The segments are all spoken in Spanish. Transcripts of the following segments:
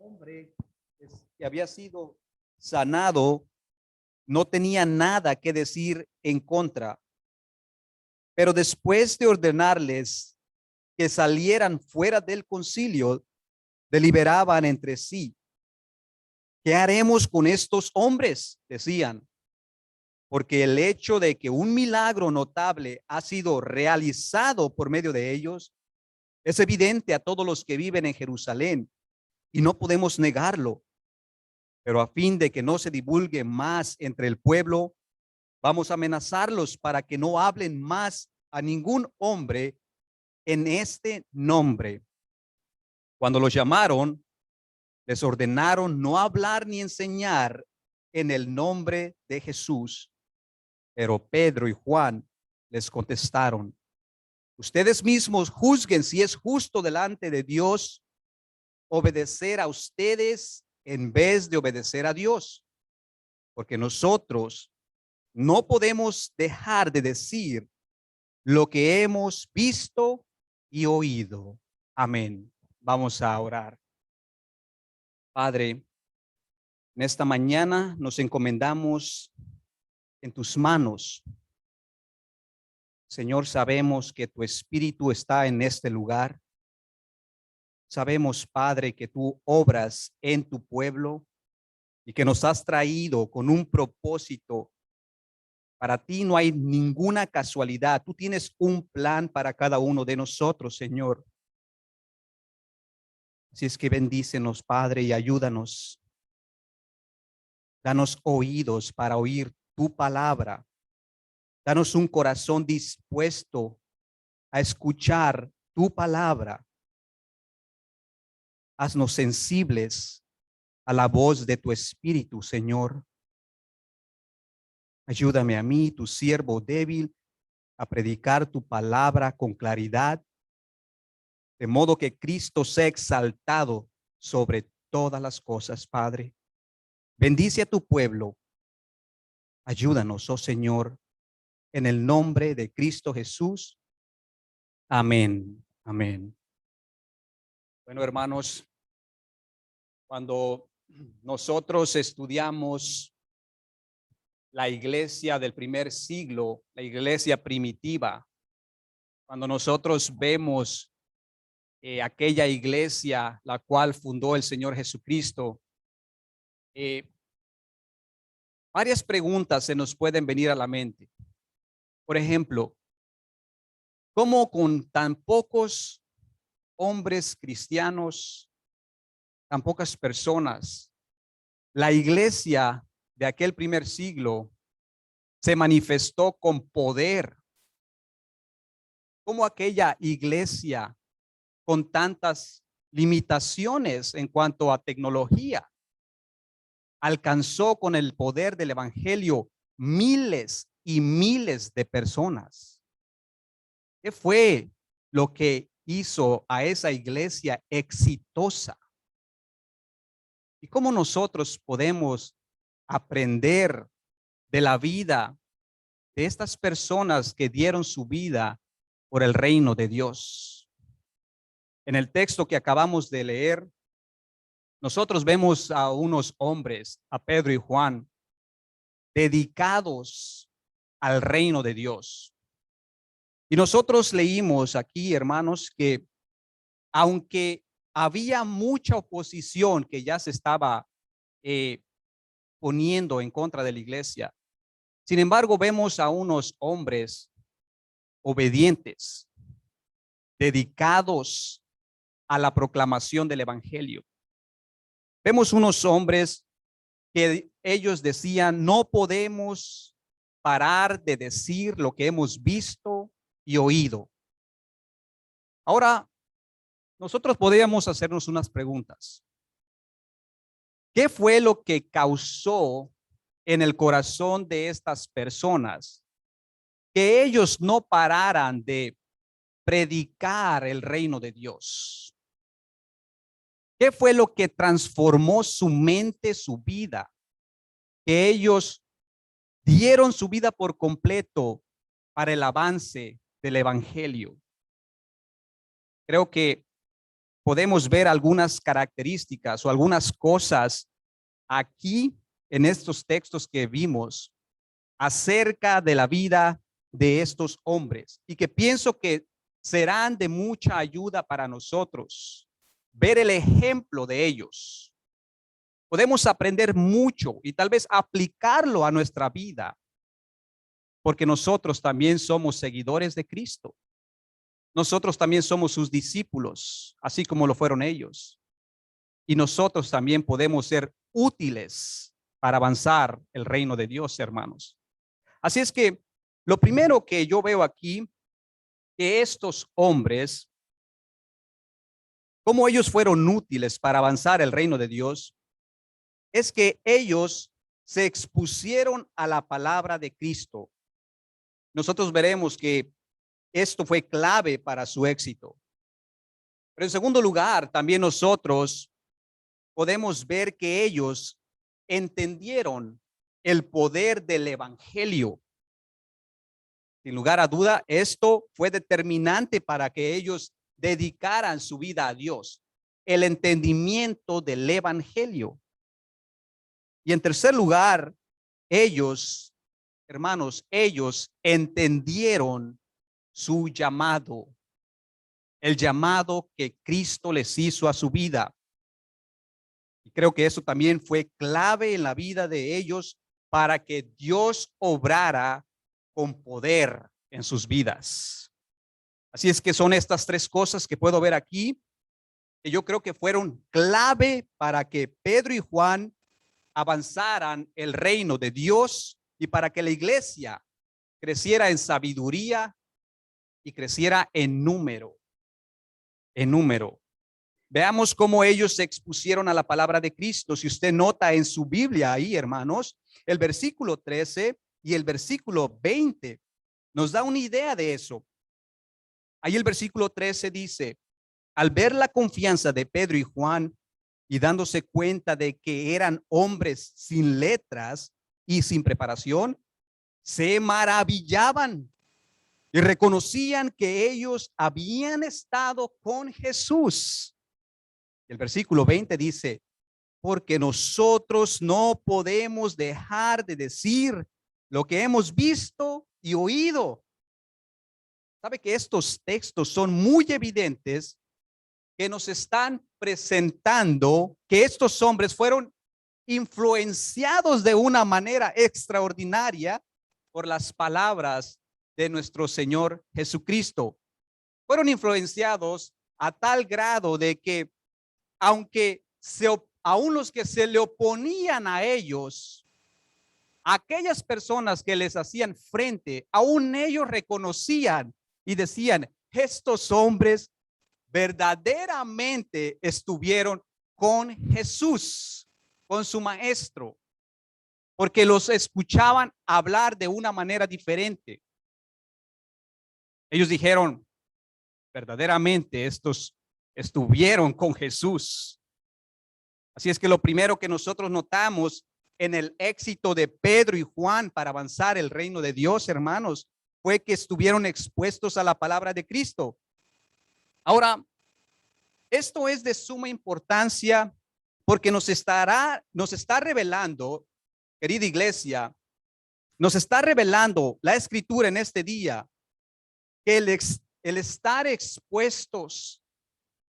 hombre que había sido sanado no tenía nada que decir en contra, pero después de ordenarles que salieran fuera del concilio, deliberaban entre sí: ¿qué haremos con estos hombres?, decían, porque el hecho de que un milagro notable ha sido realizado por medio de ellos es evidente a todos los que viven en Jerusalén y no podemos negarlo. Pero a fin de que no se divulgue más entre el pueblo, vamos a amenazarlos para que no hablen más a ningún hombre en este nombre. Cuando los llamaron, les ordenaron no hablar ni enseñar en el nombre de Jesús. Pero Pedro y Juan les contestaron: ustedes mismos juzguen si es justo delante de Dios obedecer a ustedes en vez de obedecer a Dios, porque nosotros no podemos dejar de decir lo que hemos visto y oído. Amén. Vamos a orar. Padre, en esta mañana nos encomendamos en tus manos. Señor, sabemos que tu Espíritu está en este lugar. Sabemos, Padre, que tú obras en tu pueblo y que nos has traído con un propósito. Para ti no hay ninguna casualidad. Tú tienes un plan para cada uno de nosotros, Señor. Así es que bendícenos, Padre, y ayúdanos. Danos oídos para oír tu palabra. Danos un corazón dispuesto a escuchar tu palabra. Haznos sensibles a la voz de tu Espíritu, Señor. Ayúdame a mí, tu siervo débil, a predicar tu palabra con claridad, de modo que Cristo sea exaltado sobre todas las cosas, Padre. Bendice a tu pueblo. Ayúdanos, oh Señor, en el nombre de Cristo Jesús. Amén. Amén. Bueno, hermanos, cuando nosotros estudiamos la iglesia del primer siglo, la iglesia primitiva, cuando nosotros vemos aquella iglesia la cual fundó el Señor Jesucristo, varias preguntas se nos pueden venir a la mente. Por ejemplo, ¿cómo con tan pocos hombres cristianos, tan pocas personas, la iglesia de aquel primer siglo se manifestó con poder? ¿Cómo aquella iglesia con tantas limitaciones en cuanto a tecnología alcanzó con el poder del evangelio miles y miles de personas? ¿Qué fue lo que hizo a esa iglesia exitosa? ¿Y cómo nosotros podemos aprender de la vida de estas personas que dieron su vida por el reino de Dios? En el texto que acabamos de leer, nosotros vemos a unos hombres, a Pedro y Juan, dedicados al reino de Dios. Y nosotros leímos aquí, hermanos, que aunque había mucha oposición que ya se estaba poniendo en contra de la iglesia, sin embargo, vemos a unos hombres obedientes, dedicados a la proclamación del evangelio. Vemos unos hombres que ellos decían: no podemos parar de decir lo que hemos visto y oído. Ahora, nosotros podríamos hacernos unas preguntas. ¿Qué fue lo que causó en el corazón de estas personas que ellos no pararan de predicar el reino de Dios? ¿Qué fue lo que transformó su mente, su vida? Que ellos dieron su vida por completo para el avance del evangelio. Creo que podemos ver algunas características o algunas cosas aquí en estos textos que vimos acerca de la vida de estos hombres y que pienso que serán de mucha ayuda para nosotros ver el ejemplo de ellos. Podemos aprender mucho y tal vez aplicarlo a nuestra vida, porque nosotros también somos seguidores de Cristo. Nosotros también somos sus discípulos, así como lo fueron ellos. Y nosotros también podemos ser útiles para avanzar el reino de Dios, hermanos. Así es que lo primero que yo veo aquí, que estos hombres, cómo ellos fueron útiles para avanzar el reino de Dios, es que ellos se expusieron a la palabra de Cristo. Nosotros veremos que esto fue clave para su éxito. Pero en segundo lugar, también nosotros podemos ver que ellos entendieron el poder del evangelio. Sin lugar a duda, esto fue determinante para que ellos dedicaran su vida a Dios, el entendimiento del evangelio. Y en tercer lugar, ellos, hermanos, ellos entendieron su llamado, el llamado que Cristo les hizo a su vida. Y creo que eso también fue clave en la vida de ellos para que Dios obrara con poder en sus vidas. Así es que son estas tres cosas que puedo ver aquí, que yo creo que fueron clave para que Pedro y Juan avanzaran el reino de Dios y para que la iglesia creciera en sabiduría y creciera en número. En número. Veamos cómo ellos se expusieron a la palabra de Cristo. Si usted nota en su Biblia ahí, hermanos, el versículo 13 y el versículo 20 nos da una idea de eso. Ahí el versículo 13 dice, al ver la confianza de Pedro y Juan y dándose cuenta de que eran hombres sin letras y sin preparación, se maravillaban y reconocían que ellos habían estado con Jesús. El versículo 20 dice, porque nosotros no podemos dejar de decir lo que hemos visto y oído. Sabe que estos textos son muy evidentes que nos están presentando que estos hombres fueron influenciados de una manera extraordinaria por las palabras de nuestro Señor Jesucristo. Fueron influenciados a tal grado de que aunque aún los que se le oponían a ellos, aquellas personas que les hacían frente, aún ellos reconocían y decían, estos hombres verdaderamente estuvieron con Jesús, con su maestro, porque los escuchaban hablar de una manera diferente. Ellos dijeron, verdaderamente estos estuvieron con Jesús. Así es que lo primero que nosotros notamos en el éxito de Pedro y Juan para avanzar el reino de Dios, hermanos, fue que estuvieron expuestos a la palabra de Cristo. Ahora, esto es de suma importancia porque nos está revelando, querida iglesia, nos está revelando la escritura en este día que el estar expuestos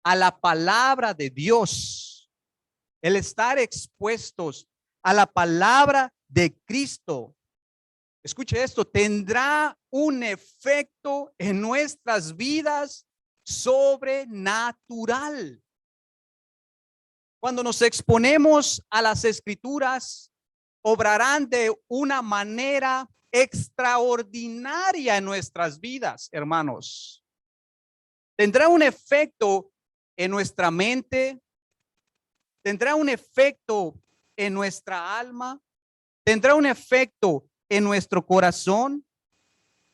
a la palabra de Dios, el estar expuestos a la palabra de Cristo, escuche esto, tendrá un efecto en nuestras vidas sobrenatural. Cuando nos exponemos a las escrituras, obrarán de una manera extraordinaria en nuestras vidas, hermanos. Tendrá un efecto en nuestra mente, tendrá un efecto en nuestra alma, tendrá un efecto en nuestro corazón,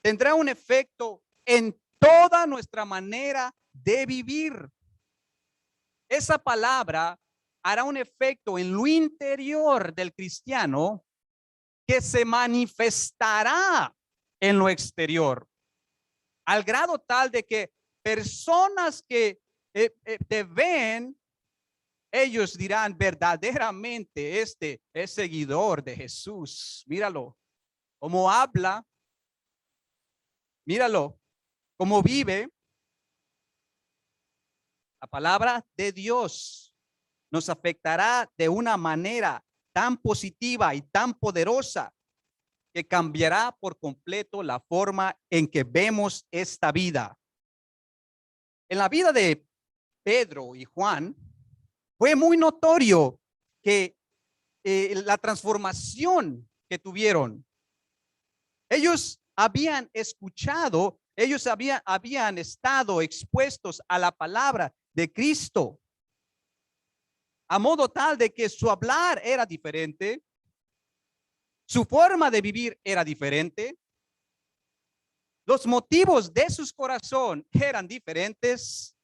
tendrá un efecto en toda nuestra manera de vivir. Esa palabra hará un efecto en lo interior del cristiano que se manifestará en lo exterior, al grado tal de que personas que te ven, ellos dirán verdaderamente este es seguidor de Jesús. Míralo, cómo habla, míralo, cómo vive. La palabra de Dios nos afectará de una manera tan positiva y tan poderosa que cambiará por completo la forma en que vemos esta vida. En la vida de Pedro y Juan fue muy notorio que la transformación que tuvieron. Ellos habían escuchado, ellos habían estado expuestos a la palabra de Cristo, a modo tal de que su hablar era diferente, su forma de vivir era diferente, los motivos de sus corazón eran diferentes,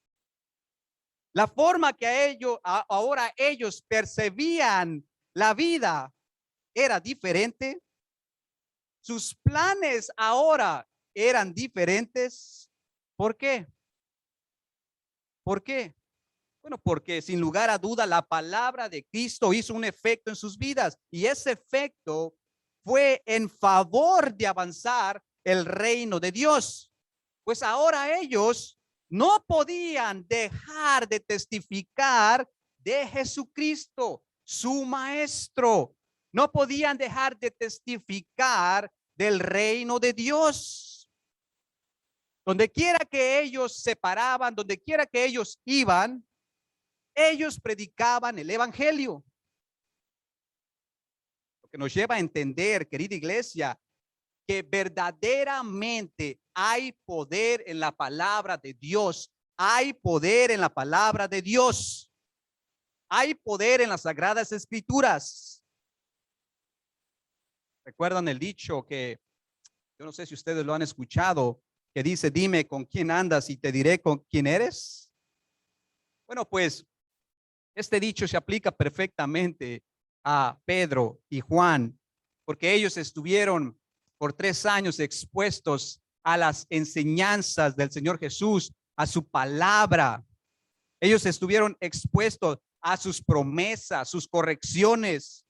la forma que ahora ellos percibían la vida era diferente, sus planes ahora eran diferentes. ¿Por qué? ¿Por qué? Bueno, porque sin lugar a duda la palabra de Cristo hizo un efecto en sus vidas y ese efecto fue en favor de avanzar el reino de Dios. Pues ahora ellos no podían dejar de testificar de Jesucristo, su maestro. No podían dejar de testificar del reino de Dios. Donde quiera que ellos se paraban, donde quiera que ellos iban, ellos predicaban el evangelio. Lo que nos lleva a entender, querida iglesia, que verdaderamente hay poder en la palabra de Dios. Hay poder en la palabra de Dios. Hay poder en las sagradas escrituras. ¿Recuerdan el dicho que yo no sé si ustedes lo han escuchado, que dice, dime con quién andas y te diré con quién eres? Bueno, pues este dicho se aplica perfectamente a Pedro y Juan, porque ellos estuvieron por 3 años expuestos a las enseñanzas del Señor Jesús, a su palabra. Ellos estuvieron expuestos a sus promesas, sus correcciones.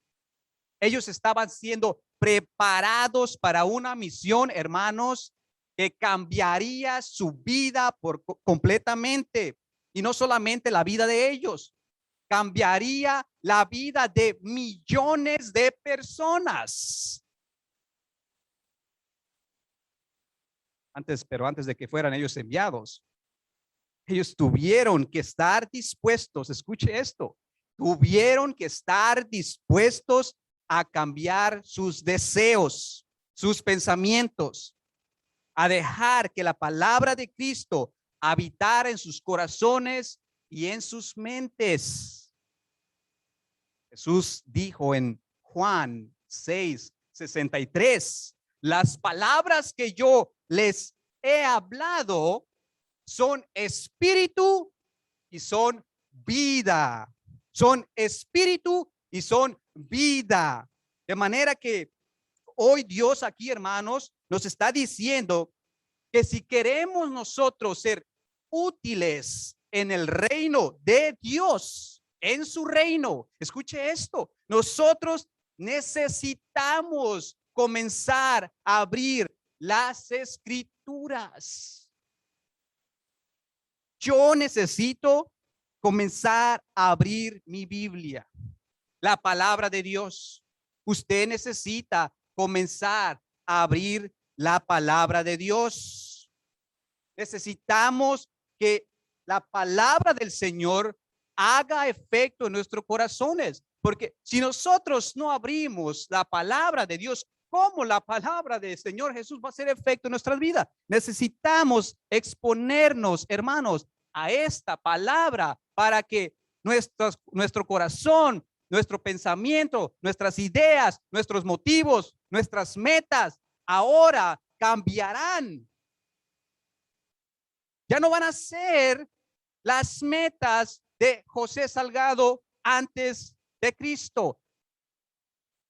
Ellos estaban siendo preparados para una misión, hermanos, que cambiaría su vida completamente. Y no solamente la vida de ellos, cambiaría la vida de millones de personas. Pero antes de que fueran ellos enviados, ellos tuvieron que estar dispuestos, escuche esto, tuvieron que estar dispuestos a cambiar sus deseos, sus pensamientos, a dejar que la palabra de Cristo habitara en sus corazones y en sus mentes. Jesús dijo en Juan 6:63, las palabras que yo les he hablado son espíritu y son vida. Son espíritu y son vida. De manera que hoy Dios aquí, hermanos, nos está diciendo que si queremos nosotros ser útiles en el reino de Dios, en su reino, escuche esto, nosotros necesitamos comenzar a abrir las escrituras. Yo necesito comenzar a abrir mi Biblia, la palabra de Dios. Usted necesita comenzar a abrir la palabra de Dios. Necesitamos que la palabra del Señor haga efecto en nuestros corazones, porque si nosotros no abrimos la palabra de Dios, ¿cómo la palabra del Señor Jesús va a hacer efecto en nuestras vidas? Necesitamos exponernos, hermanos, a esta palabra para que nuestro corazón, nuestro pensamiento, nuestras ideas, nuestros motivos, nuestras metas ahora cambiarán. Ya no van a ser las metas de José Salgado antes de Cristo.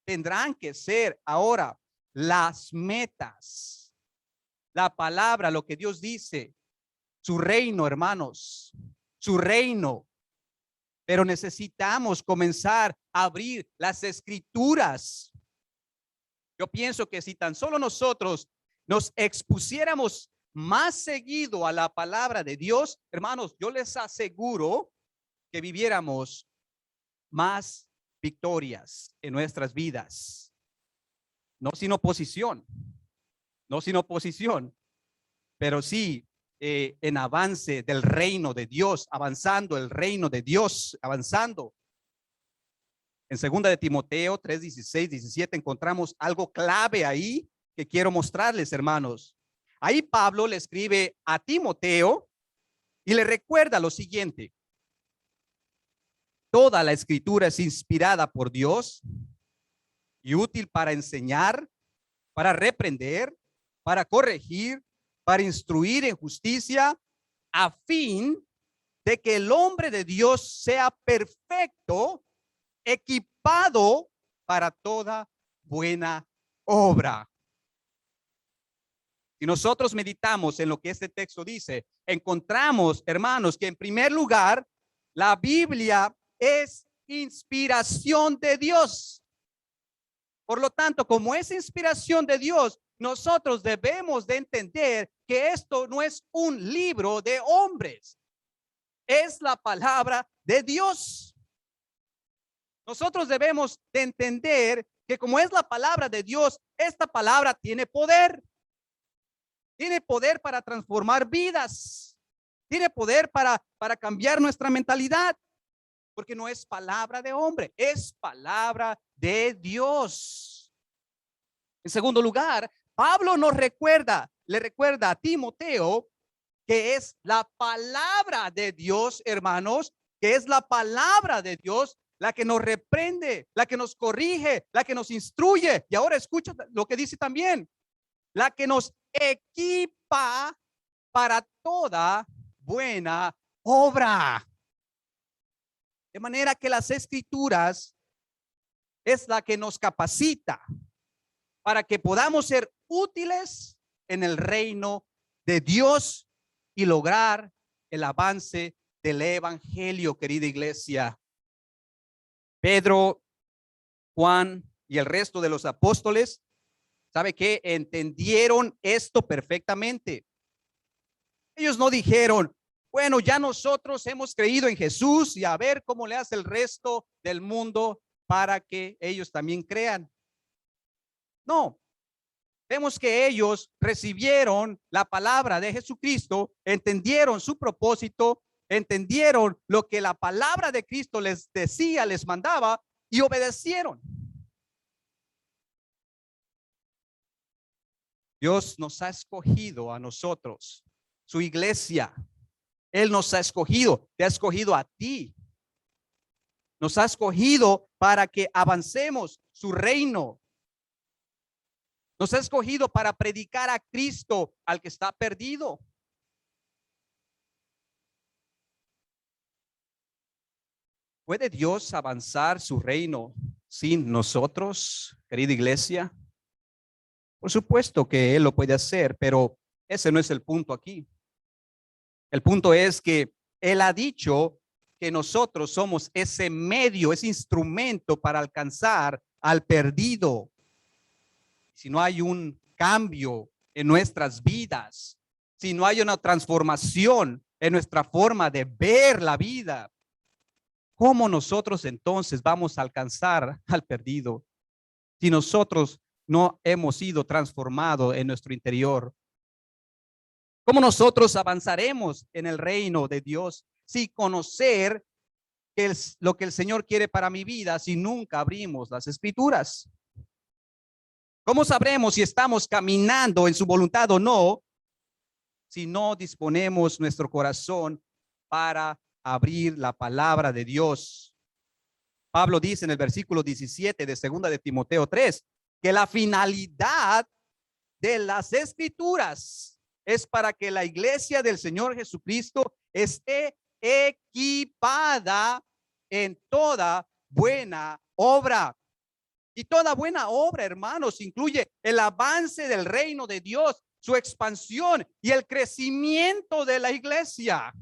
Tendrán que ser ahora las metas, la palabra, lo que Dios dice, su reino, hermanos, su reino. Pero necesitamos comenzar a abrir las escrituras. Yo pienso que si tan solo nosotros nos expusiéramos más seguido a la palabra de Dios, hermanos, yo les aseguro que viviéramos más victorias en nuestras vidas. No sin oposición, no sin oposición, pero sí en avance del reino de Dios, avanzando el reino de Dios, avanzando. En 2 de Timoteo 3, 16, 17 encontramos algo clave ahí que quiero mostrarles, hermanos. Ahí Pablo le escribe a Timoteo y le recuerda lo siguiente: toda la escritura es inspirada por Dios y útil para enseñar, para reprender, para corregir, para instruir en justicia, a fin de que el hombre de Dios sea perfecto, equipado para toda buena obra. Si nosotros meditamos en lo que este texto dice, encontramos, hermanos, que en primer lugar, la Biblia es inspiración de Dios. Por lo tanto, como es inspiración de Dios, nosotros debemos de entender que esto no es un libro de hombres, es la palabra de Dios. Nosotros debemos de entender que como es la palabra de Dios, esta palabra tiene poder. Tiene poder para transformar vidas. Tiene poder para cambiar nuestra mentalidad. Porque no es palabra de hombre, es palabra de Dios. En segundo lugar, Pablo nos recuerda, le recuerda a Timoteo que es la palabra de Dios, hermanos, que es la palabra de Dios la que nos reprende, la que nos corrige, la que nos instruye. Y ahora escucha lo que dice también: la que nos equipa para toda buena obra. De manera que las escrituras es la que nos capacita para que podamos ser útiles en el reino de Dios y lograr el avance del evangelio, querida iglesia. Pedro, Juan y el resto de los apóstoles, ¿sabe qué? Entendieron esto perfectamente. Ellos no dijeron: bueno, ya nosotros hemos creído en Jesús y a ver cómo le hace el resto del mundo para que ellos también crean. No, vemos que ellos recibieron la palabra de Jesucristo, entendieron su propósito, entendieron lo que la palabra de Cristo les decía, les mandaba, y obedecieron. Dios nos ha escogido a nosotros, su iglesia. Él nos ha escogido, te ha escogido a ti. Nos ha escogido para que avancemos su reino. Nos ha escogido para predicar a Cristo al que está perdido. ¿Puede Dios avanzar su reino sin nosotros, querida iglesia? Por supuesto que Él lo puede hacer, pero ese no es el punto aquí. El punto es que Él ha dicho que nosotros somos ese medio, ese instrumento para alcanzar al perdido. Si no hay un cambio en nuestras vidas, si no hay una transformación en nuestra forma de ver la vida, ¿cómo nosotros entonces vamos a alcanzar al perdido? Si nosotros no hemos sido transformados en nuestro interior. ¿Cómo nosotros avanzaremos en el reino de Dios si conocer lo que el Señor quiere para mi vida si nunca abrimos las escrituras? ¿Cómo sabremos si estamos caminando en su voluntad o no si no disponemos nuestro corazón para abrir la palabra de Dios? Pablo dice en el versículo 17 de 2 de Timoteo 3 que la finalidad de las escrituras es para que la iglesia del Señor Jesucristo esté equipada en toda buena obra. Y toda buena obra, hermanos, incluye el avance del reino de Dios, su expansión y el crecimiento de la iglesia.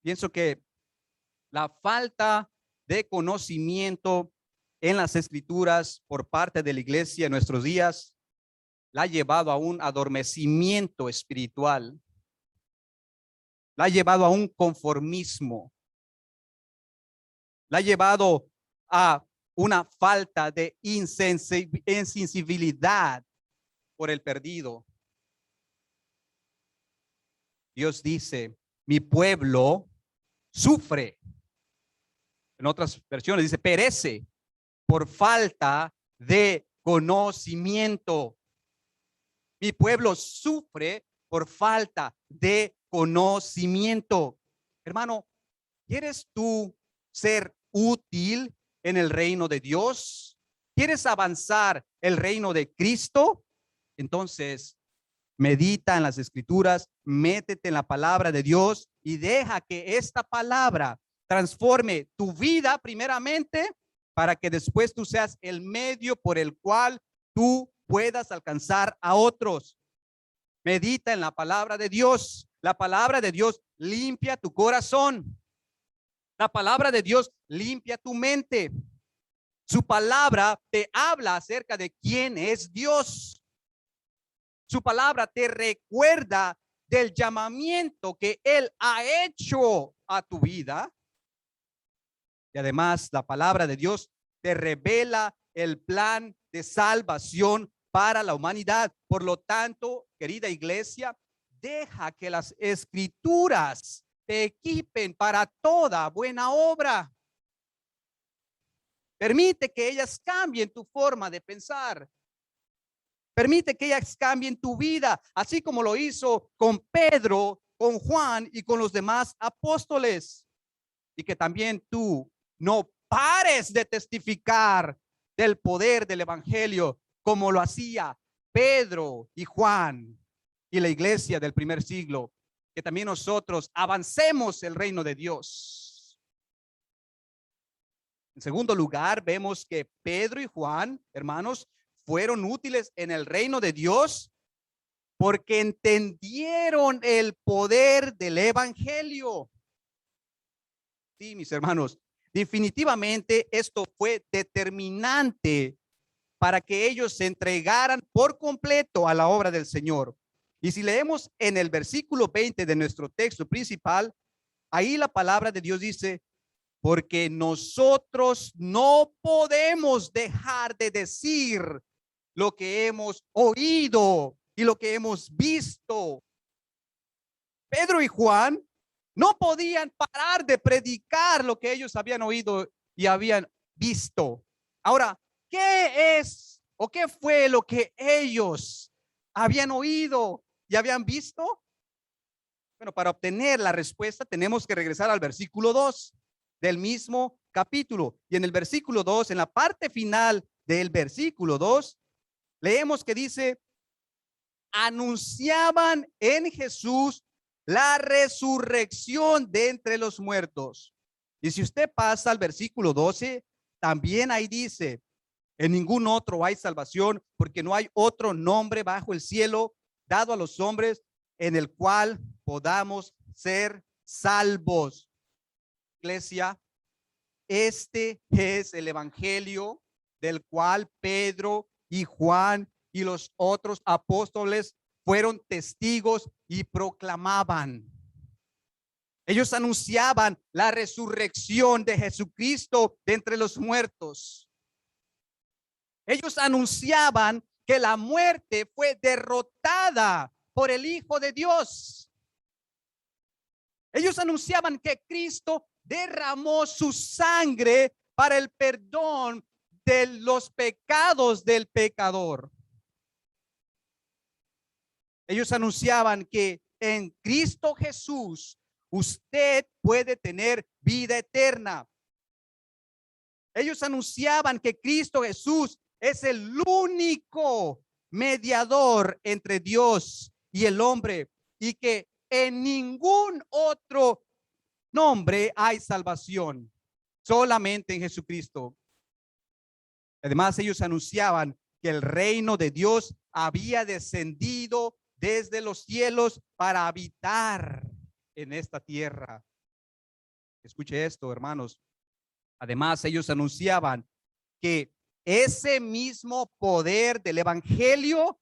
Pienso que la falta de conocimiento en las escrituras por parte de la iglesia en nuestros días la ha llevado a un adormecimiento espiritual, la ha llevado a un conformismo, la ha llevado a una falta de insensibilidad por el perdido. Dios dice, mi pueblo sufre. En otras versiones dice, perece por falta de conocimiento. Mi pueblo sufre por falta de conocimiento. Hermano, ¿quieres tú ser útil en el reino de Dios? ¿Quieres avanzar el reino de Cristo? Entonces, medita en las escrituras, métete en la palabra de Dios y deja que esta palabra transforme tu vida primeramente para que después tú seas el medio por el cual tú puedas alcanzar a otros. Medita en la palabra de Dios. La palabra de Dios limpia tu corazón. La palabra de Dios limpia tu mente. Su palabra te habla acerca de quién es Dios. Su palabra te recuerda del llamamiento que Él ha hecho a tu vida. Y además, la palabra de Dios te revela el plan de salvación para la humanidad. Por lo tanto, querida iglesia, deja que las escrituras te equipen para toda buena obra. Permite que ellas cambien tu forma de pensar. Permite que ellas cambien tu vida, así como lo hizo con Pedro, con Juan y con los demás apóstoles. Y que también tú no pares de testificar del poder del evangelio como lo hacía Pedro y Juan y la iglesia del primer siglo. Que también nosotros avancemos el reino de Dios. En segundo lugar, vemos que Pedro y Juan, hermanos, fueron útiles en el reino de Dios porque entendieron el poder del evangelio. Sí, mis hermanos, definitivamente esto fue determinante para que ellos se entregaran por completo a la obra del Señor. Y si leemos en el versículo 20 de nuestro texto principal, ahí la palabra de Dios dice, porque nosotros no podemos dejar de decir lo que hemos oído y lo que hemos visto. Pedro y Juan no podían parar de predicar lo que ellos habían oído y habían visto. Ahora, ¿qué es o qué fue lo que ellos habían oído y habían visto? Bueno, para obtener la respuesta tenemos que regresar al versículo 2 del mismo capítulo. Y en el versículo 2, en la parte final del versículo 2, leemos que dice, anunciaban en Jesús la resurrección de entre los muertos. Y si usted pasa al versículo 12, también ahí dice, en ningún otro hay salvación, porque no hay otro nombre bajo el cielo dado a los hombres en el cual podamos ser salvos. Iglesia, este es el evangelio del cual Pedro y Juan y los otros apóstoles fueron testigos y proclamaban. Ellos anunciaban la resurrección de Jesucristo de entre los muertos. Ellos anunciaban que la muerte fue derrotada por el Hijo de Dios. Ellos anunciaban que Cristo derramó su sangre para el perdón de los pecados del pecador. Ellos anunciaban que en Cristo Jesús usted puede tener vida eterna. Ellos anunciaban que Cristo Jesús es el único mediador entre Dios y el hombre y que en ningún otro nombre hay salvación, solamente en Jesucristo. Además, ellos anunciaban que el reino de Dios había descendido desde los cielos para habitar en esta tierra. Escuche esto, hermanos. Además, ellos anunciaban que ese mismo poder del evangelio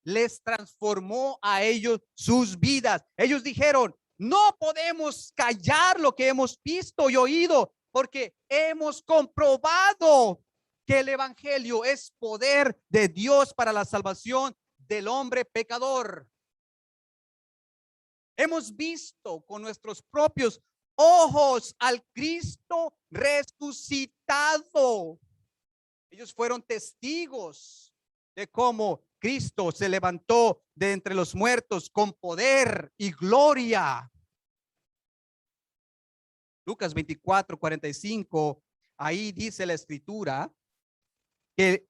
les transformó a ellos sus vidas. Ellos dijeron, no podemos callar lo que hemos visto y oído, porque hemos comprobado que el evangelio es poder de Dios para la salvación del hombre pecador. Hemos visto con nuestros propios ojos al Cristo resucitado. Ellos fueron testigos de cómo Cristo se levantó de entre los muertos con poder y gloria. Lucas 24:45, ahí dice la escritura que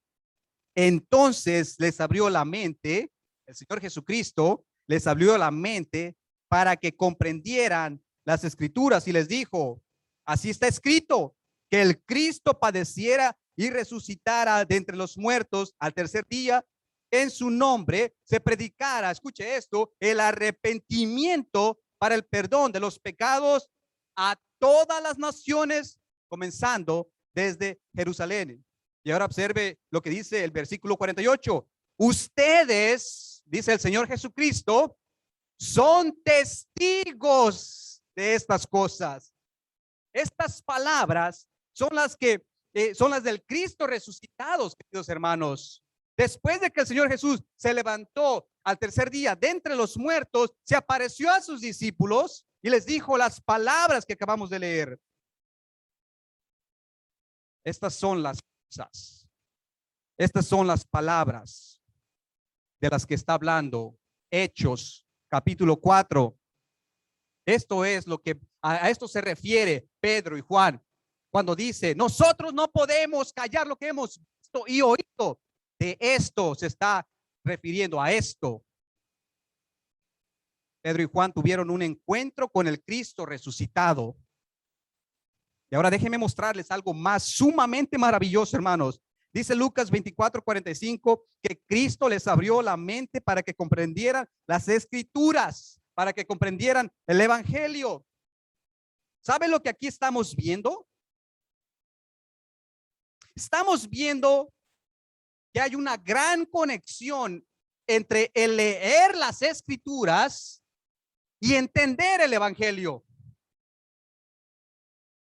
entonces les abrió la mente, el Señor Jesucristo les abrió la mente para que comprendieran las escrituras y les dijo, así está escrito, que el Cristo padeciera y resucitara de entre los muertos al tercer día, en su nombre se predicara, escuche esto, el arrepentimiento para el perdón de los pecados a todas las naciones, comenzando desde Jerusalén. Y ahora observe lo que dice el versículo 48. Ustedes, dice el Señor Jesucristo, son testigos de estas cosas. Estas palabras son las que son las del Cristo resucitados, queridos hermanos. Después de que el Señor Jesús se levantó al tercer día de entre los muertos, se apareció a sus discípulos y les dijo las palabras que acabamos de leer. Estas son las cosas. Estas son las palabras de las que está hablando Hechos capítulo 4. Esto es lo que a esto se refiere Pedro y Juan cuando dice, nosotros no podemos callar lo que hemos visto y oído. De esto se está refiriendo a esto. Pedro y Juan tuvieron un encuentro con el Cristo resucitado. Y ahora déjenme mostrarles algo más sumamente maravilloso, hermanos. Dice Lucas 24:45 que Cristo les abrió la mente para que comprendieran las escrituras, para que comprendieran el evangelio. ¿Saben lo que aquí estamos viendo? Estamos viendo que hay una gran conexión entre el leer las escrituras y entender el evangelio.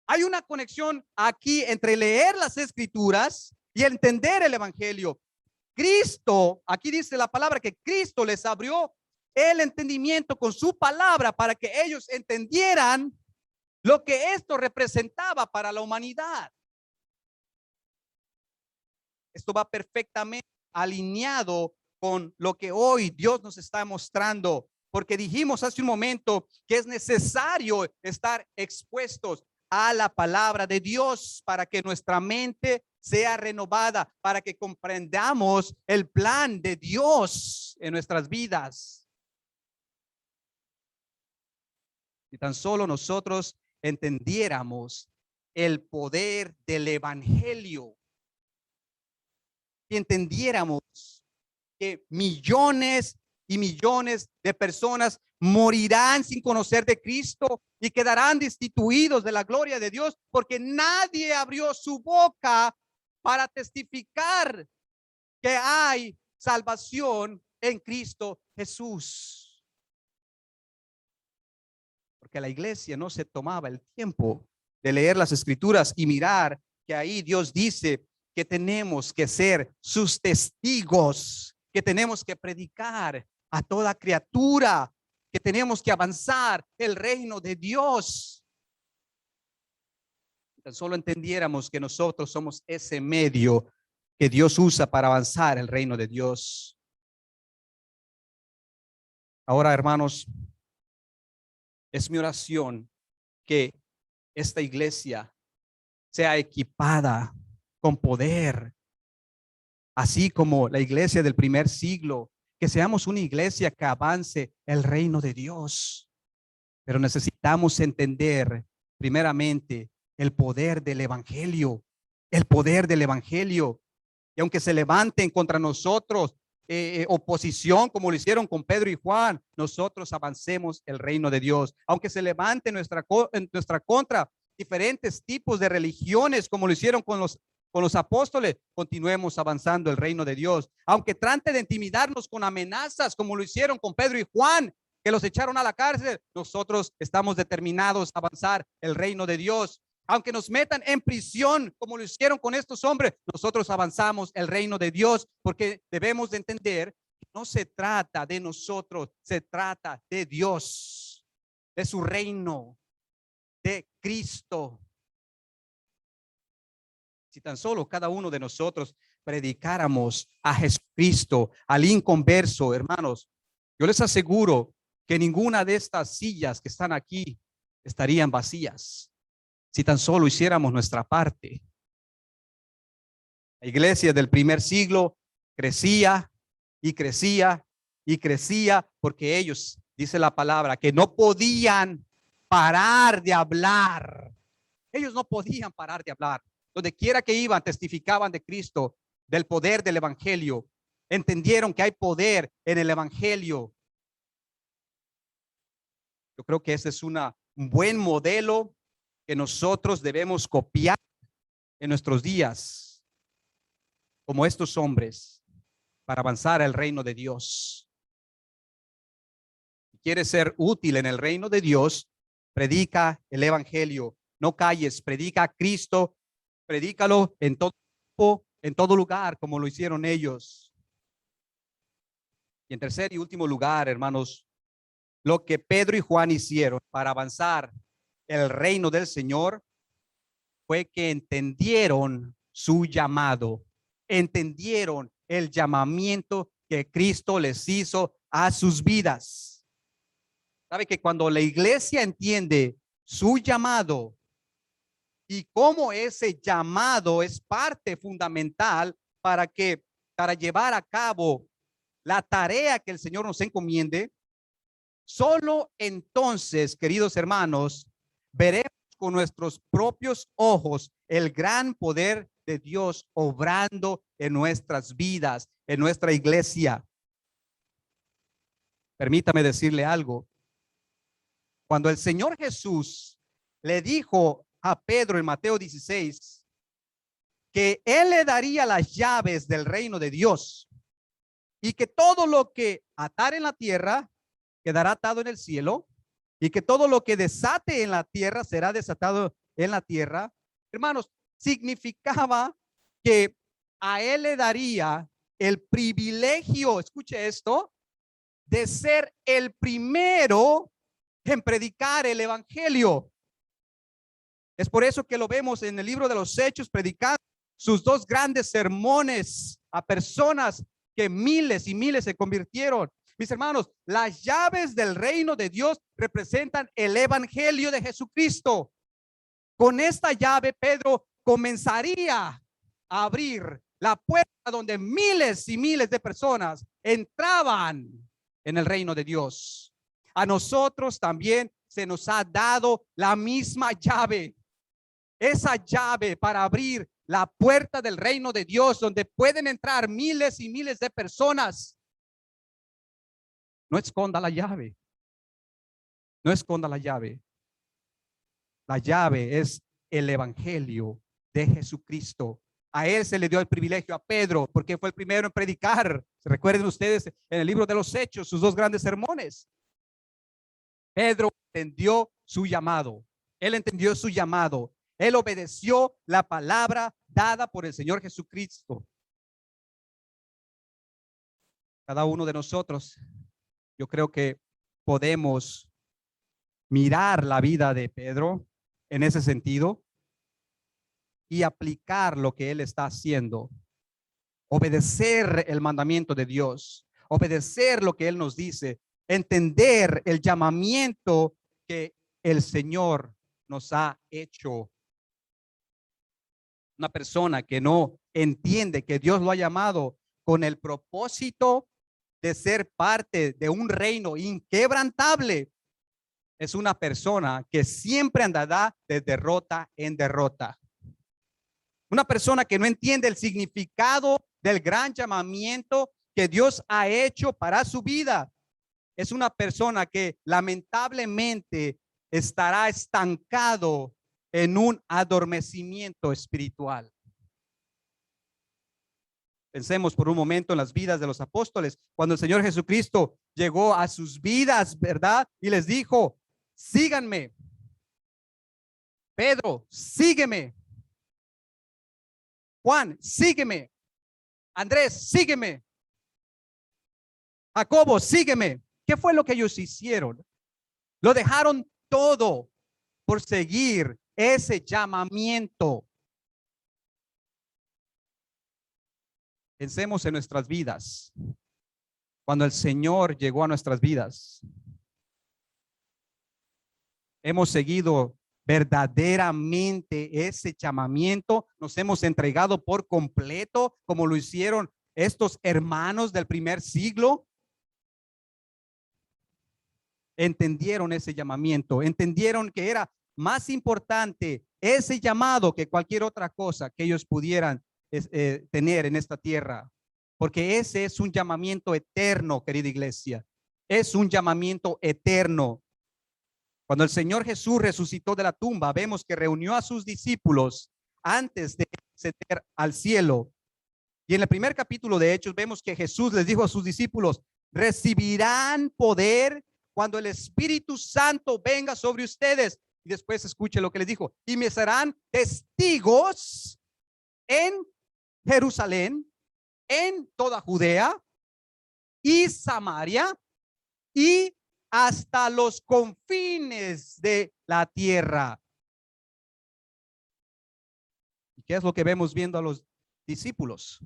Hay una conexión aquí entre leer las escrituras y entender el evangelio. Cristo, aquí dice la palabra que Cristo les abrió el entendimiento con su palabra para que ellos entendieran lo que esto representaba para la humanidad. Esto va perfectamente alineado con lo que hoy Dios nos está mostrando, porque dijimos hace un momento que es necesario estar expuestos a la palabra de Dios para que nuestra mente sea renovada, para que comprendamos el plan de Dios en nuestras vidas. Si tan solo nosotros entendiéramos el poder del evangelio, y entendiéramos que millones y millones de personas morirán sin conocer de Cristo y quedarán destituidos de la gloria de Dios porque nadie abrió su boca para testificar que hay salvación en Cristo Jesús. Porque la iglesia no se tomaba el tiempo de leer las escrituras y mirar que ahí Dios dice que tenemos que ser sus testigos, que tenemos que predicar a toda criatura, que tenemos que avanzar el reino de Dios. Tan solo entendiéramos que nosotros somos ese medio que Dios usa para avanzar el reino de Dios. Ahora, hermanos, es mi oración que esta iglesia sea equipada con poder, así como la iglesia del primer siglo, que seamos una iglesia que avance el reino de Dios. Pero necesitamos entender primeramente el poder del evangelio, el poder del evangelio. Y aunque se levanten contra nosotros oposición como lo hicieron con Pedro y Juan, nosotros avancemos el reino de Dios. Aunque se levante en nuestra contra diferentes tipos de religiones como lo hicieron con los apóstoles, continuemos avanzando el reino de Dios. Aunque trate de intimidarnos con amenazas como lo hicieron con Pedro y Juan, que los echaron a la cárcel, nosotros estamos determinados a avanzar el reino de Dios. Aunque nos metan en prisión como lo hicieron con estos hombres, nosotros avanzamos el reino de Dios, porque debemos de entender que no se trata de nosotros, se trata de Dios, de su reino, de Cristo. Si tan solo cada uno de nosotros predicáramos a Jesucristo, al inconverso, hermanos, yo les aseguro que ninguna de estas sillas que están aquí estarían vacías. Si tan solo hiciéramos nuestra parte. La iglesia del primer siglo crecía y crecía y crecía porque ellos, dice la palabra, que no podían parar de hablar. Ellos no podían parar de hablar. Donde quiera que iban, testificaban de Cristo, del poder del evangelio. Entendieron que hay poder en el evangelio. Yo creo que ese es un buen modelo que nosotros debemos copiar en nuestros días, como estos hombres, para avanzar al reino de Dios. Si quieres ser útil en el reino de Dios, predica el evangelio. No calles, predica a Cristo, predícalo en todo tiempo, en todo lugar, como lo hicieron ellos. Y en tercer y último lugar, hermanos, lo que Pedro y Juan hicieron para avanzar el reino del Señor fue que entendieron su llamado, entendieron el llamamiento que Cristo les hizo a sus vidas. Sabe que cuando la iglesia entiende su llamado y cómo ese llamado es parte fundamental para llevar a cabo la tarea que el Señor nos encomiende, solo entonces, queridos hermanos, veremos con nuestros propios ojos el gran poder de Dios obrando en nuestras vidas, en nuestra iglesia. Permítame decirle algo. Cuando el Señor Jesús le dijo a Pedro en Mateo 16 que él le daría las llaves del reino de Dios y que todo lo que atar en la tierra quedará atado en el cielo, y que todo lo que desate en la tierra será desatado en la tierra, hermanos, significaba que a él le daría el privilegio, escuche esto, de ser el primero en predicar el evangelio. Es por eso que lo vemos en el libro de los Hechos, predicando sus dos grandes sermones a personas que miles y miles se convirtieron. Mis hermanos, las llaves del reino de Dios representan el evangelio de Jesucristo. Con esta llave, Pedro comenzaría a abrir la puerta donde miles y miles de personas entraban en el reino de Dios. A nosotros también se nos ha dado la misma llave. Esa llave para abrir la puerta del reino de Dios, donde pueden entrar miles y miles de personas. No esconda la llave. No esconda la llave. La llave es el evangelio de Jesucristo. A él se le dio el privilegio, a Pedro, porque fue el primero en predicar. Recuerden ustedes en el libro de los Hechos, sus dos grandes sermones. Pedro entendió su llamado. Él entendió su llamado. Él obedeció la palabra dada por el Señor Jesucristo. Cada uno de nosotros, yo creo que podemos mirar la vida de Pedro en ese sentido y aplicar lo que él está haciendo. Obedecer el mandamiento de Dios, obedecer lo que él nos dice, entender el llamamiento que el Señor nos ha hecho. Una persona que no entiende que Dios lo ha llamado con el propósito de ser parte de un reino inquebrantable, es una persona que siempre andará de derrota en derrota. Una persona que no entiende el significado del gran llamamiento que Dios ha hecho para su vida. Es una persona que lamentablemente estará estancado en un adormecimiento espiritual. Pensemos por un momento en las vidas de los apóstoles, cuando el Señor Jesucristo llegó a sus vidas, ¿verdad? Y les dijo, síganme. Pedro, sígueme. Juan, sígueme. Andrés, sígueme. Jacobo, sígueme. ¿Qué fue lo que ellos hicieron? Lo dejaron todo por seguir ese llamamiento. Pensemos en nuestras vidas. Cuando el Señor llegó a nuestras vidas, hemos seguido verdaderamente ese llamamiento, nos hemos entregado por completo como lo hicieron estos hermanos del primer siglo. Entendieron ese llamamiento, entendieron que era más importante ese llamado que cualquier otra cosa que ellos pudieran tener en esta tierra, porque ese es un llamamiento eterno, querida iglesia, es un llamamiento eterno. Cuando el Señor Jesús resucitó de la tumba, vemos que reunió a sus discípulos antes de ascender al cielo. Y en el primer capítulo de Hechos vemos que Jesús les dijo a sus discípulos, recibirán poder cuando el Espíritu Santo venga sobre ustedes. Y después escuche lo que les dijo, y me serán testigos en Jerusalén, en toda Judea y Samaria y hasta los confines de la tierra. ¿Y qué es lo que vemos viendo a los discípulos?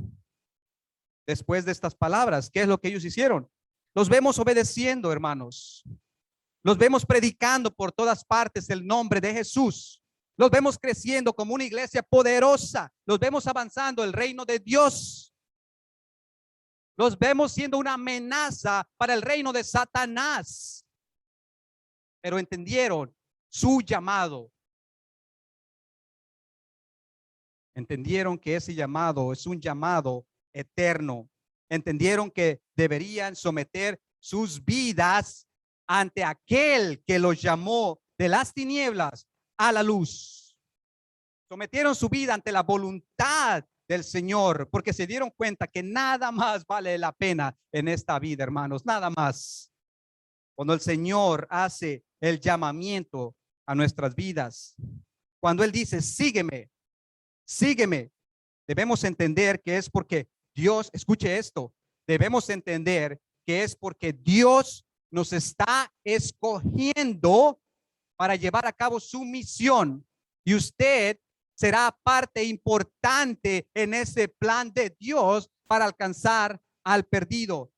Después de estas palabras, ¿qué es lo que ellos hicieron? Los vemos obedeciendo, hermanos. Los vemos predicando por todas partes el nombre de Jesús. Los vemos creciendo como una iglesia poderosa. Los vemos avanzando el reino de Dios. Los vemos siendo una amenaza para el reino de Satanás. Pero entendieron su llamado. Entendieron que ese llamado es un llamado eterno. Entendieron que deberían someter sus vidas ante aquel que los llamó de las tinieblas a la luz. Sometieron su vida ante la voluntad del Señor, porque se dieron cuenta que nada más vale la pena en esta vida, hermanos, nada más. Cuando el Señor hace el llamamiento a nuestras vidas, cuando Él dice, sígueme, sígueme, debemos entender que es porque Dios, escuche esto, debemos entender que es porque Dios nos está escogiendo para llevar a cabo su misión, y usted será parte importante en ese plan de Dios para alcanzar al perdido.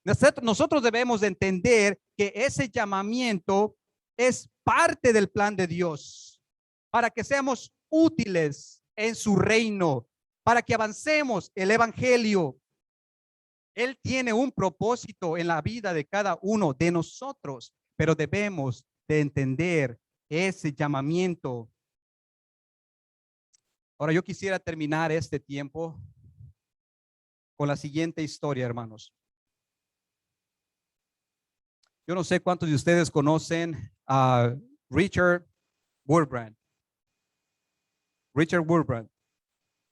Nosotros debemos de entender que ese llamamiento es parte del plan de Dios para que seamos útiles en su reino, para que avancemos el evangelio. Él tiene un propósito en la vida de cada uno de nosotros, pero debemos de entender ese llamamiento. Ahora yo quisiera terminar este tiempo con la siguiente historia, hermanos. Yo no sé cuántos de ustedes conocen a Richard Wurmbrand. Richard Wurmbrand.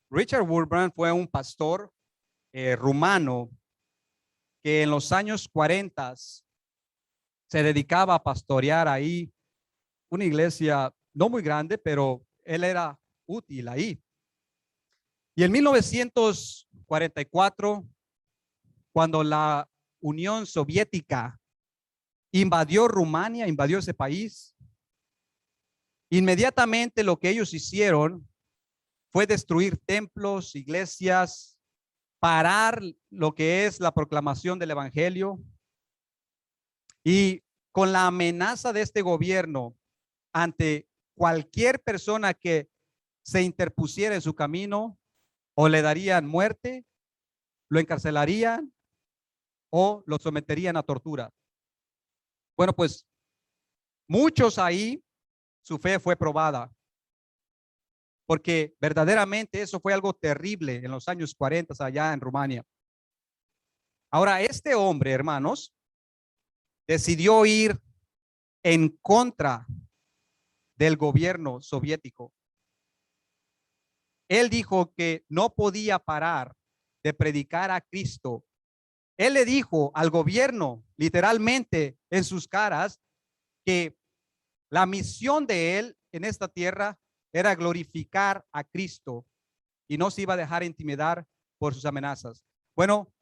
Richard Wurmbrand fue un pastor rumano que en los años 40 se dedicaba a pastorear ahí una iglesia no muy grande, pero él era útil ahí. Y en 1944, cuando la Unión Soviética invadió Rumania, invadió ese país, inmediatamente lo que ellos hicieron fue destruir templos, iglesias, parar lo que es la proclamación del evangelio. Y con la amenaza de este gobierno ante cualquier persona que se interpusiera en su camino, o le darían muerte, lo encarcelarían o lo someterían a tortura. Bueno, pues muchos ahí, su fe fue probada, porque verdaderamente eso fue algo terrible en los años 40 allá en Rumania. Ahora, este hombre, hermanos, decidió ir en contra del gobierno soviético. Él dijo que no podía parar de predicar a Cristo. Él le dijo al gobierno, literalmente en sus caras, que la misión de él en esta tierra era glorificar a Cristo y no se iba a dejar intimidar por sus amenazas. Bueno,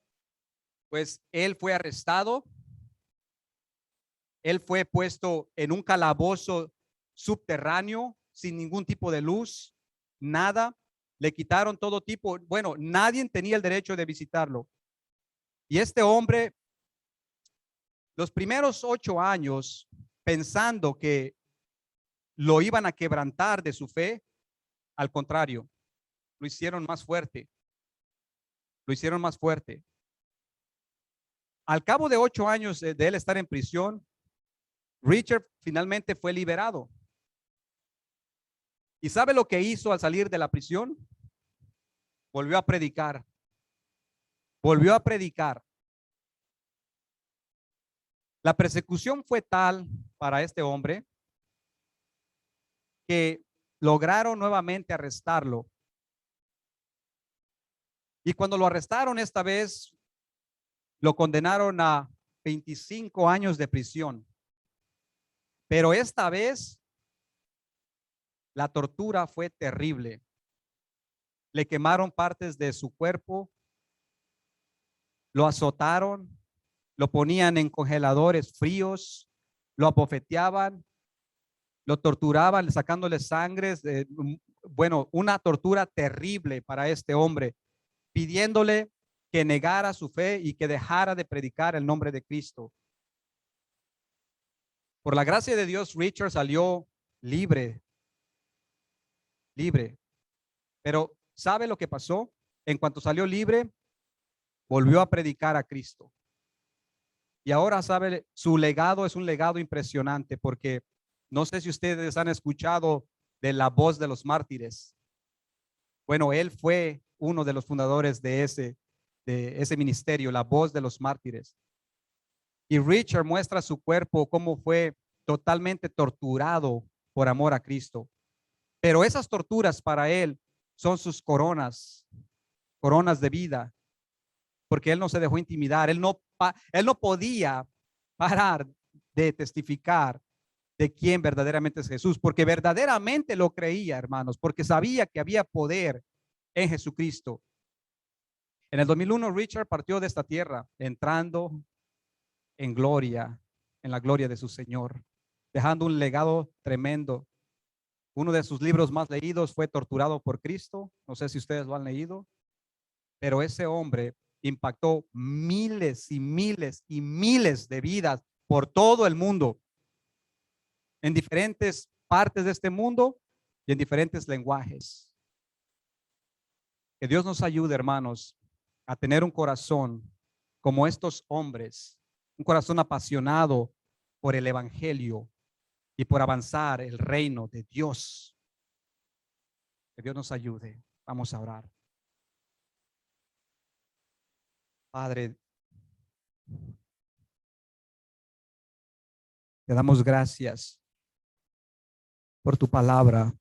pues él fue arrestado, él fue puesto en un calabozo subterráneo sin ningún tipo de luz, nada, le quitaron todo tipo, bueno, nadie tenía el derecho de visitarlo. Y este hombre, los primeros 8 años, pensando que lo iban a quebrantar de su fe, al contrario, lo hicieron más fuerte, lo hicieron más fuerte. Al cabo de 8 años de él estar en prisión, Richard finalmente fue liberado. ¿Y sabe lo que hizo al salir de la prisión? Volvió a predicar. Volvió a predicar. La persecución fue tal para este hombre que lograron nuevamente arrestarlo. Y cuando lo arrestaron esta vez, lo condenaron a 25 años de prisión. Pero esta vez la tortura fue terrible. Le quemaron partes de su cuerpo, lo azotaron, lo ponían en congeladores fríos, lo abofeteaban, lo torturaban, sacándole sangre. Bueno, una tortura terrible para este hombre, pidiéndole que negara su fe y que dejara de predicar el nombre de Cristo. Por la gracia de Dios, Richard salió libre, libre. Pero ¿sabe lo que pasó? En cuanto salió libre, volvió a predicar a Cristo. Y ahora sabe, su legado es un legado impresionante, porque no sé si ustedes han escuchado de la voz de los mártires. Bueno, él fue uno de los fundadores de ese ministerio, la voz de los mártires. Y Richard muestra su cuerpo cómo fue totalmente torturado por amor a Cristo. Pero esas torturas para él son sus coronas, coronas de vida, porque él no se dejó intimidar. Él no podía parar de testificar de quién verdaderamente es Jesús, porque verdaderamente lo creía, hermanos, porque sabía que había poder en Jesucristo. En el 2001, Richard partió de esta tierra, entrando en gloria, en la gloria de su Señor, dejando un legado tremendo. Uno de sus libros más leídos fue Torturado por Cristo. No sé si ustedes lo han leído, pero ese hombre impactó miles y miles y miles de vidas por todo el mundo, en diferentes partes de este mundo y en diferentes lenguajes. Que Dios nos ayude, hermanos, a tener un corazón como estos hombres, un corazón apasionado por el evangelio y por avanzar el reino de Dios. Que Dios nos ayude. Vamos a orar. Padre, te damos gracias por tu palabra,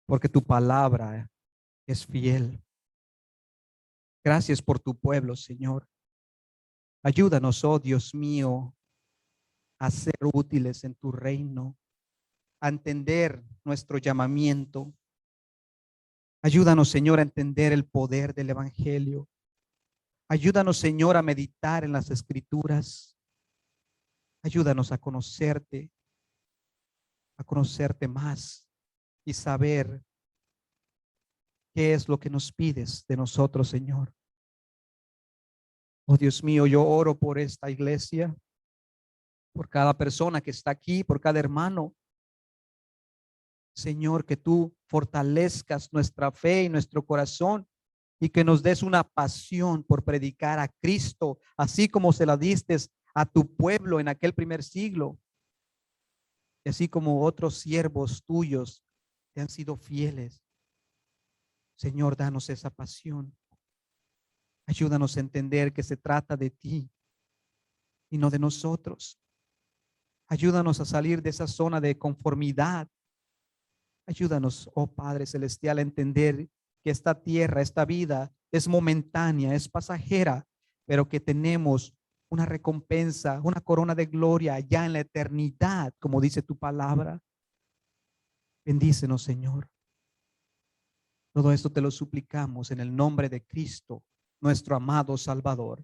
porque tu palabra es fiel. Gracias por tu pueblo, Señor. Ayúdanos, oh Dios mío, a ser útiles en tu reino, a entender nuestro llamamiento. Ayúdanos, Señor, a entender el poder del evangelio. Ayúdanos, Señor, a meditar en las escrituras. Ayúdanos a conocerte más y saber qué es lo que nos pides de nosotros, Señor. Oh Dios mío, yo oro por esta iglesia, por cada persona que está aquí, por cada hermano. Señor, que tú fortalezcas nuestra fe y nuestro corazón y que nos des una pasión por predicar a Cristo, así como se la diste a tu pueblo en aquel primer siglo. Y así como otros siervos tuyos te han sido fieles. Señor, danos esa pasión. Ayúdanos a entender que se trata de ti y no de nosotros. Ayúdanos a salir de esa zona de conformidad. Ayúdanos, oh Padre Celestial, a entender que esta tierra, esta vida es momentánea, es pasajera, pero que tenemos una recompensa, una corona de gloria allá en la eternidad, como dice tu palabra. Bendícenos, Señor. Todo esto te lo suplicamos en el nombre de Cristo, nuestro amado Salvador.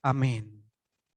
Amén.